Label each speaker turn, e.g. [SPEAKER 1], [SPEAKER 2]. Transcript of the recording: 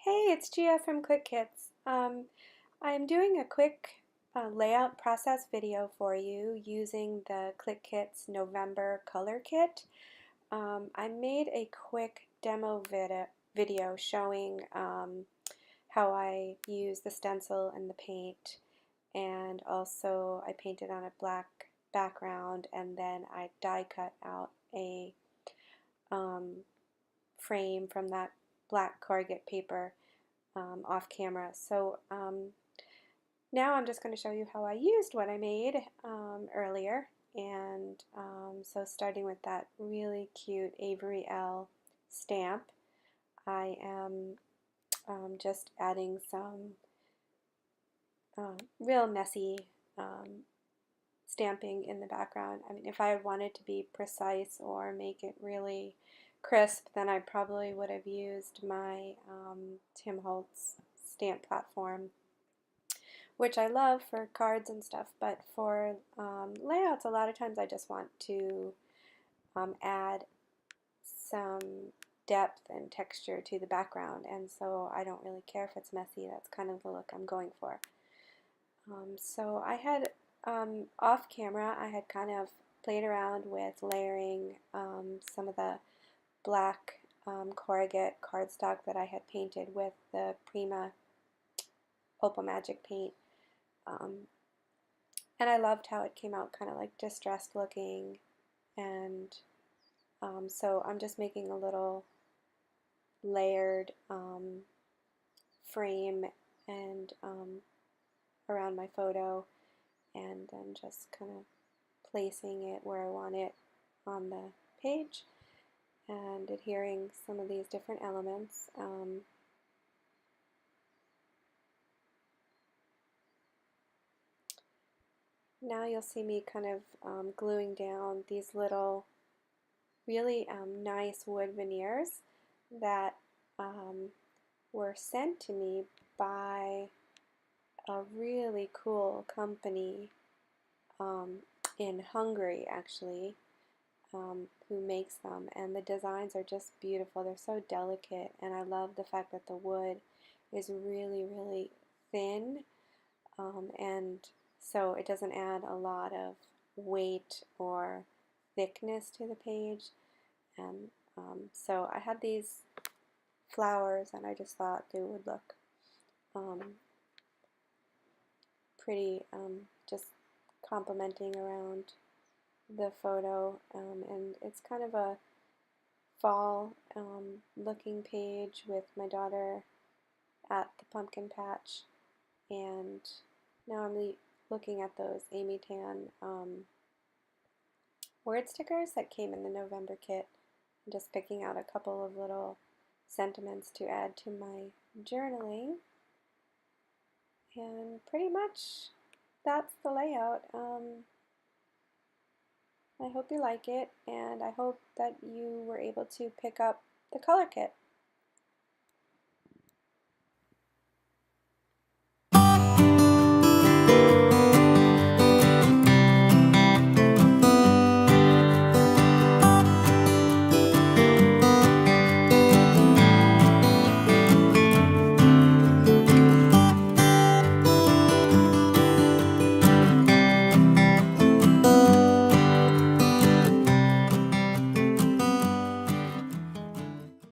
[SPEAKER 1] Hey, it's Gia from Clique Kits. I'm doing a quick layout process video for you using the Clique Kits November Color Kit. I made a quick demo video showing how I use the stencil and the paint, and also I painted on a black background, and then I die cut out a um, frame from that black corrugate paper off camera. So now I'm just going to show you how I used what I made earlier. And so starting with that really cute Avery L stamp, I am just adding some real messy stamping in the background. I mean, if I wanted to be precise or make it really crisp, then I probably would have used my Tim Holtz stamp platform, which I love for cards and stuff, but for layouts, a lot of times I just want to add some depth and texture to the background, and so I don't really care if it's messy. That's kind of the look I'm going for. So I had, off camera, I had kind of played around with layering some of the black corrugate cardstock that I had painted with the Prima Opal Magic paint. And I loved how it came out kind of like distressed looking, and so I'm just making a little layered frame and around my photo, and then just kind of placing it where I want it on the page and adhering some of these different elements. Now you'll see me kind of gluing down these little really nice wood veneers that were sent to me by a really cool company in Hungary, actually, who makes them, and the designs are just beautiful. They're so delicate, and I love the fact that the wood is really, really thin, and so it doesn't add a lot of weight or thickness to the page. And so I had these flowers, and I just thought they would look pretty, just complementing around the photo, and it's kind of a fall looking page with my daughter at the pumpkin patch, and now I'm looking at those Amy Tan word stickers that came in the November kit, and just picking out a couple of little sentiments to add to my journaling, and pretty much that's the layout. I hope you like it, and I hope that you were able to pick up the color kit.